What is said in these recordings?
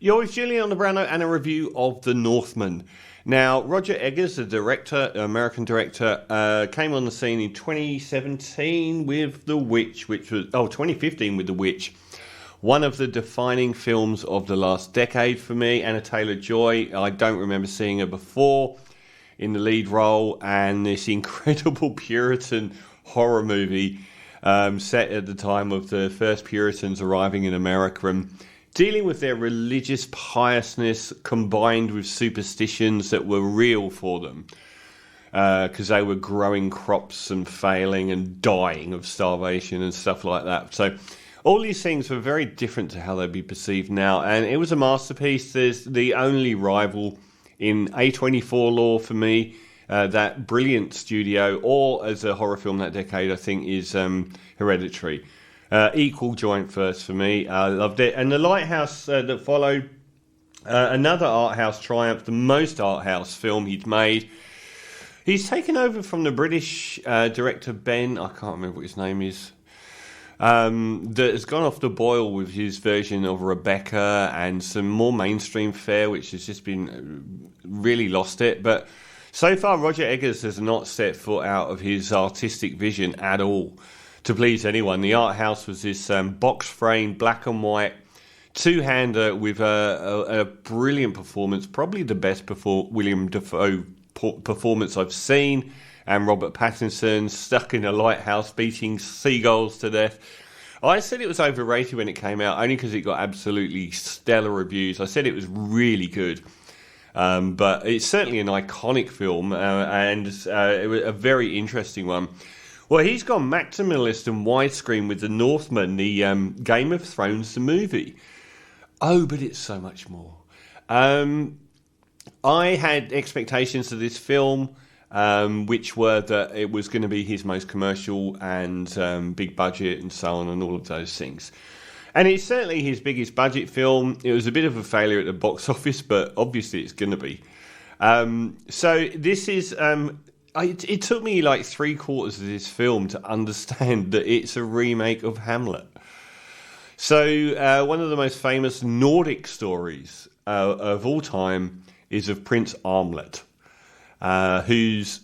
You're with Julian Lebrano and a review of The Northman. Now, Roger Eggers, the director, American director, came on the scene in 2017 with The Witch, 2015 with The Witch. One of the defining films of the last decade for me. Anna Taylor-Joy, I don't remember seeing her before in the lead role, and this incredible Puritan horror movie set at the time of the first Puritans arriving in America and dealing with their religious piousness combined with superstitions that were real for them because they were growing crops and failing and dying of starvation and stuff like that. So all these things were very different to how they'd be perceived now, and it was a masterpiece. There's the only rival in A24 lore for me, that brilliant studio, or as a horror film that decade, I think, is Hereditary. Equal joint first for me. I loved it. And The Lighthouse that followed, another art house triumph, the most art house film he'd made. He's taken over from the British director Ben, I can't remember what his name is, that has gone off the boil with his version of Rebecca and some more mainstream fare, which has just been really lost it. But so far, Roger Eggers has not set foot out of his artistic vision at all to please anyone. The art house was this box frame, black and white, two-hander with a brilliant performance, probably the best William Dafoe performance I've seen, and Robert Pattinson stuck in a lighthouse beating seagulls to death. I said it was overrated when it came out, only because it got absolutely stellar reviews. I said it was really good. But it's certainly an iconic film, and it was a very interesting one. Well, he's gone maximalist and widescreen with The Northman, the Game of Thrones, the movie. Oh, but it's so much more. I had expectations of this film, which were that it was going to be his most commercial and big budget and so on and all of those things. And it's certainly his biggest budget film. It was a bit of a failure at the box office, but obviously it's going to be. So this is... It took me like 3/4 of this film to understand that it's a remake of Hamlet. So one of the most famous Nordic stories of all time is of Prince Amleth, whose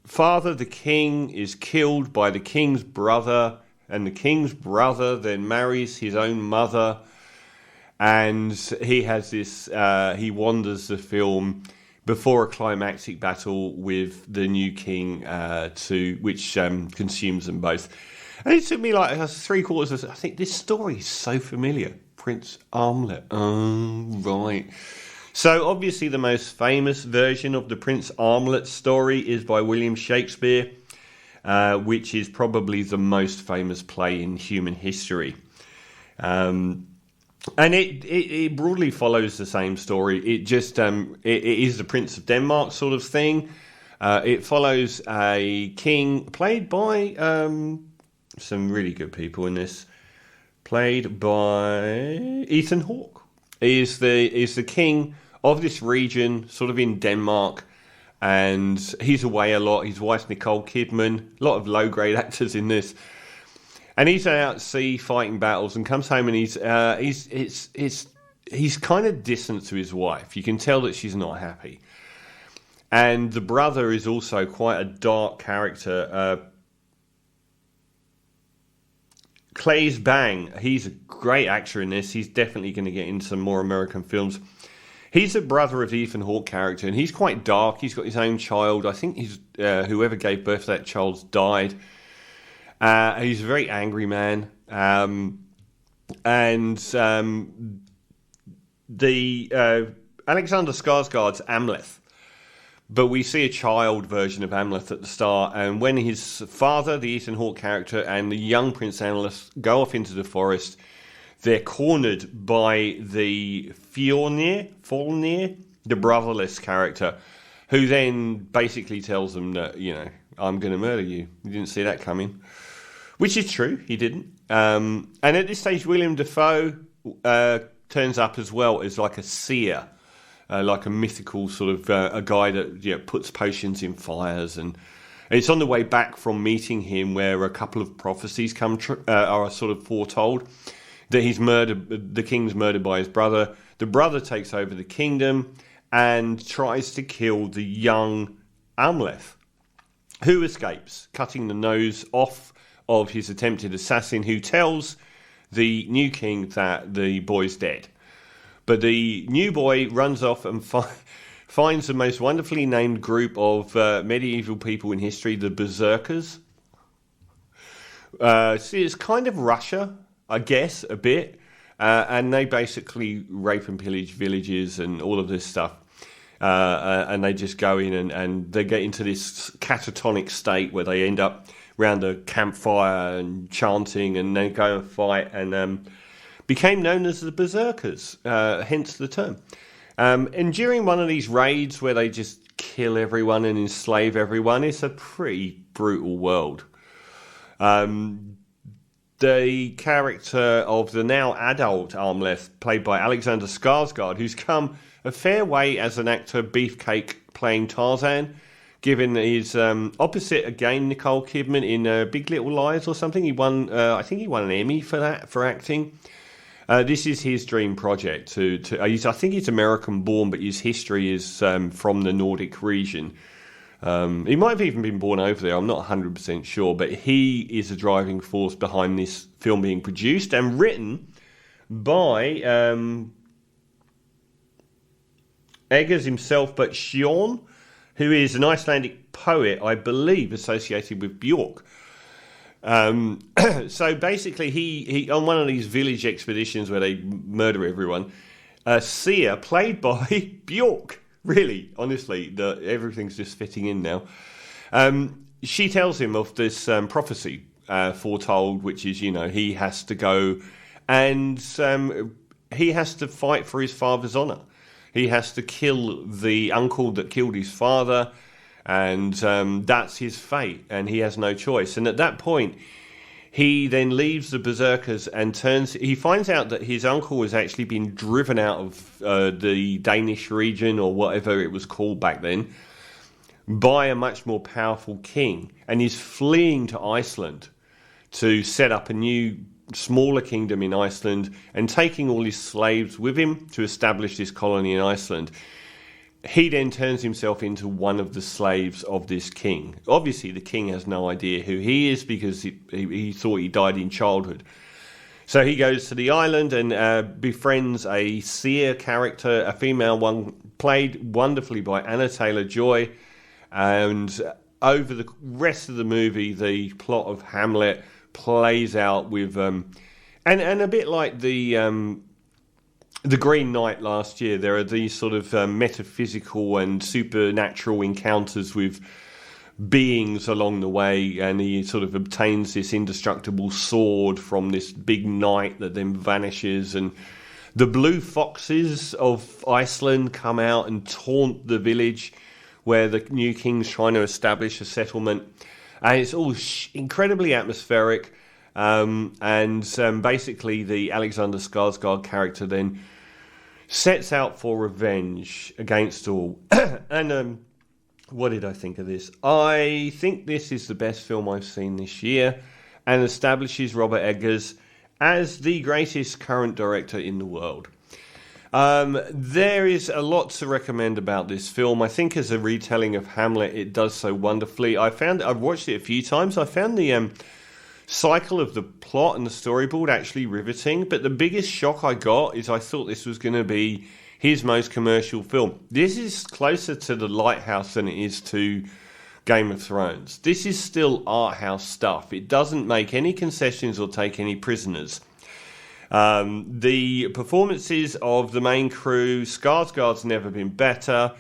father, the king, is killed by the king's brother, and the king's brother then marries his own mother, and he has this, he wanders the film before a climactic battle with the new king, which consumes them both. And it took me like 3/4 of, I think this story is so familiar. Prince Amleth. Oh, right. So obviously the most famous version of the Prince Amleth story is by William Shakespeare, which is probably the most famous play in human history. And it broadly follows the same story. It just it is the Prince of Denmark sort of thing. It follows a king played by some really good people in this. Played by Ethan Hawke. Is the king of this region, sort of in Denmark, and he's away a lot. His wife's Nicole Kidman. A lot of low grade actors in this. And he's out at sea fighting battles and comes home and he's kind of distant to his wife. You can tell that she's not happy. And the brother is also quite a dark character. Claes Bang, he's a great actor in this. He's definitely going to get into some more American films. He's the brother of the Ethan Hawke character, and he's quite dark. He's got his own child. I think whoever gave birth to that child died. He's a very angry man. Alexander Skarsgård's Amleth. But we see a child version of Amleth at the start, and when his father, the Ethan Hawke character, and the young Prince Amleth go off into the forest, they're cornered by the Fjolnir, the brotherless character, who then basically tells them that, I'm going to murder you. You didn't see that coming. Which is true, he didn't. And at this stage, William Dafoe turns up as well as like a seer, like a mythical sort of a guy that puts potions in fires. And it's on the way back from meeting him where a couple of prophecies are sort of foretold. that he's murdered. The king's murdered by his brother. The brother takes over the kingdom and tries to kill the young Amleth, who escapes, cutting the nose off of his attempted assassin, who tells the new king that the boy's dead. But the new boy runs off and finds the most wonderfully named group of medieval people in history, the Berserkers. See, it's kind of Russia, I guess, a bit. And they basically rape and pillage villages and all of this stuff. And they just go in and they get into this catatonic state where they end up round a campfire and chanting, and then go and fight, and became known as the Berserkers, hence the term. And during one of these raids where they just kill everyone and enslave everyone, it's a pretty brutal world. The character of the now adult Amleth, played by Alexander Skarsgård, who's come a fair way as an actor, beefcake playing Tarzan, given his opposite again, Nicole Kidman in Big Little Lies or something. He won, I think he won an Emmy for that, for acting. This is his dream project. I think he's American born, but his history is from the Nordic region. He might have even been born over there, I'm not 100% sure, but he is a driving force behind this film being produced and written by Eggers himself, but Sjón, who is an Icelandic poet, I believe, associated with Björk. So basically, he on one of these village expeditions where they murder everyone, Sia, played by Björk. Really, honestly, everything's just fitting in now. She tells him of this prophecy foretold, which is, he has to go and he has to fight for his father's honour. He has to kill the uncle that killed his father, and that's his fate, and he has no choice. And at that point, he then leaves the Berserkers and he finds out that his uncle has actually been driven out of the Danish region, or whatever it was called back then, by a much more powerful king, and he's fleeing to Iceland to set up a new, smaller kingdom in Iceland, and taking all his slaves with him to establish this colony in Iceland. He then turns himself into one of the slaves of this king. Obviously, the king has no idea who he is, because he thought he died in childhood. So he goes to the island and befriends a seer character, a female one, played wonderfully by Anna Taylor-Joy. And over the rest of the movie, the plot of Hamlet plays out with, and a bit like the Green Knight last year, there are these sort of metaphysical and supernatural encounters with beings along the way, and he sort of obtains this indestructible sword from this big knight that then vanishes, and the blue foxes of Iceland come out and taunt the village where the new king's trying to establish a settlement, and it's all incredibly atmospheric. Basically the Alexander Skarsgård character then sets out for revenge against all. And what did I think of this? I think this is the best film I've seen this year, and establishes Robert Eggers as the greatest current director in the world. There is a lot to recommend about this film. I think as a retelling of Hamlet, it does so wonderfully. I've watched it a few times. I found the cycle of the plot and the storyboard actually riveting, but the biggest shock I got is I thought this was going to be his most commercial film. This is closer to the Lighthouse than it is to Game of Thrones. This is still art house stuff. It doesn't make any concessions or take any prisoners. The performances of the main crew, Skarsgård's never been better.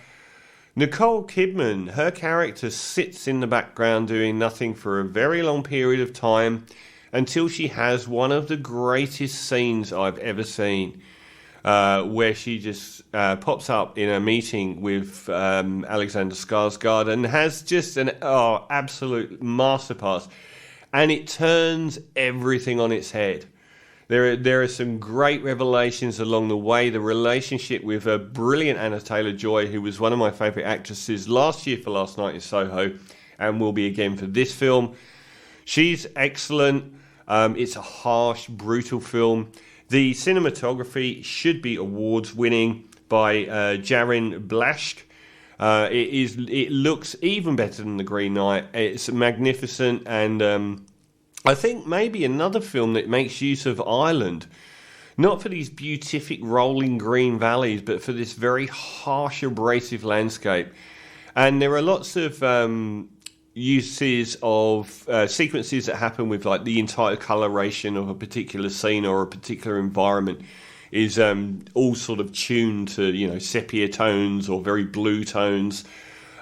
Nicole Kidman, her character sits in the background doing nothing for a very long period of time, until she has one of the greatest scenes I've ever seen, where she just pops up in a meeting with Alexander Skarsgård and has just an absolute masterclass, and it turns everything on its head. There are some great revelations along the way. The relationship with a brilliant Anna Taylor-Joy, who was one of my favourite actresses last year for Last Night in Soho, and will be again for this film. She's excellent. It's a harsh, brutal film. The cinematography should be awards winning by Jarin Blashk. It looks even better than The Green Knight. It's magnificent, and I think maybe another film that makes use of Ireland, not for these beatific rolling green valleys, but for this very harsh, abrasive landscape. And there are lots of uses of sequences that happen with like the entire coloration of a particular scene or a particular environment is all sort of tuned to, you know, sepia tones or very blue tones,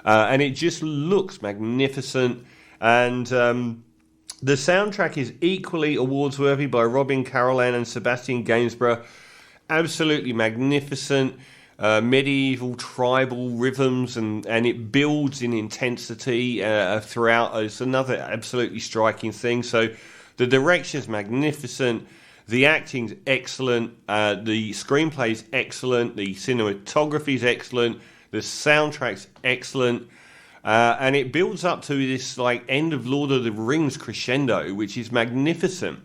and it just looks magnificent. And the soundtrack is equally awards worthy by Robin Carolan and Sebastian Gainsborough. Absolutely magnificent. Medieval tribal rhythms, and it builds in intensity throughout. It's another absolutely striking thing. So the direction's magnificent, the acting's excellent, the screenplay's excellent, the cinematography's excellent, the soundtrack's excellent, and it builds up to this like end of Lord of the Rings crescendo, which is magnificent.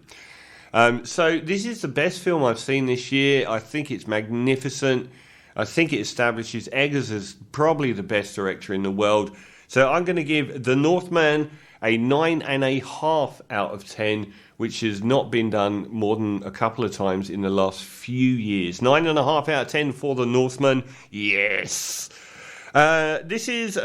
So this is the best film I've seen this year. I think it's magnificent. I think it establishes Eggers as probably the best director in the world. So I'm going to give The Northman a 9.5 out of 10, which has not been done more than a couple of times in the last few years. 9.5 out of 10 for The Northman. Yes. This is